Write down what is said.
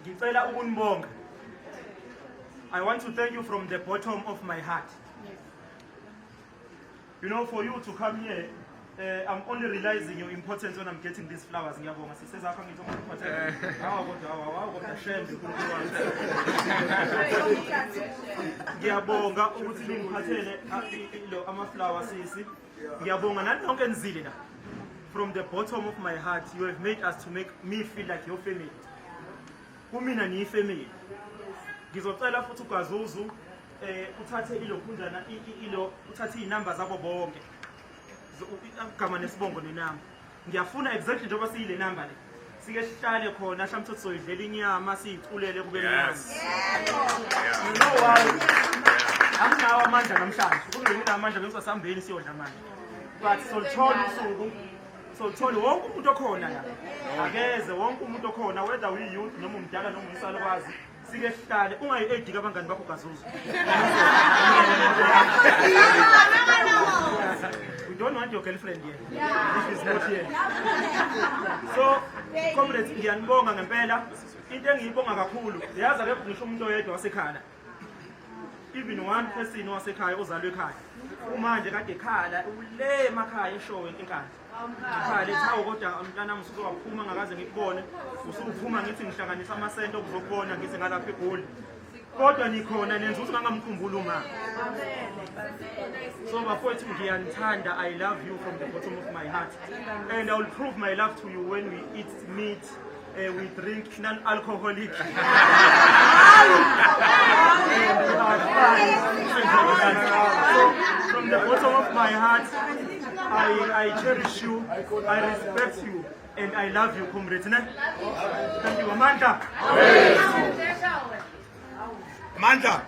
ngicela ukunibonga. I want to thank you from the bottom of my heart. You know, for you to come here, I'm only realizing your importance when I'm getting these flowers. Ngiyabonga siseza akho ngithi umphathele. Kodwa shame ngiyabonga ukuthi ningiphathele ama flowers sisi. Ngiyabonga nani lonke nizile la. From the bottom of my heart, you have made us to make me feel like your family. Kumina ni family. Ngizocela futhi uGazuzu uthathe ilokhundana uthathe inamba zabo bonke. Igama nesibongo nenamba. Ngiyafuna exactly njengoba siyile number le. Sike sihlale khona mhlawumbe ukuthi soyidlela inyama siyiculele kube mnandi. You know why? Anginawo amandla namhlanje. Kungena amandla bese sihambeni siyodla manje. But solithola usuku. Solithola wonke umuntu okhona la. Akeze wonke umuntu okhona whether we youth noma umdala noma uyisalukwazi. Sike sihlale ungayi-edika abangani bakho Gazuzu. We don't want your girlfriend here. This is not here. So, comrades, ngiyanibonga ngempela. Into engiyibonga kakhulu, yazi akekho ngisho umuntu oyedwa wasekhaya. Even one person wasekhaya ozalwe ekhaya. Manje kade ekhala ule emakhaya eshowe enkandla. Ekhaya lethawo kodwa umntana msuku waphuma ngakaze ngikubone. Usuphuma ngithi ngihlanganisa amasento ukuzokubona ngithi ngalapha eGoli. Kodwa nikhona nenza ukuthi ngangamkhumbula uma. So bafowethu ngiyanithanda. I love you from the bottom of my heart. And I will prove my love to you when we eat meat, we drink non-alcoholic. So from the bottom of my heart, I cherish you, I respect you, and I love you, comrades. Thank you, Amanda. Amanda.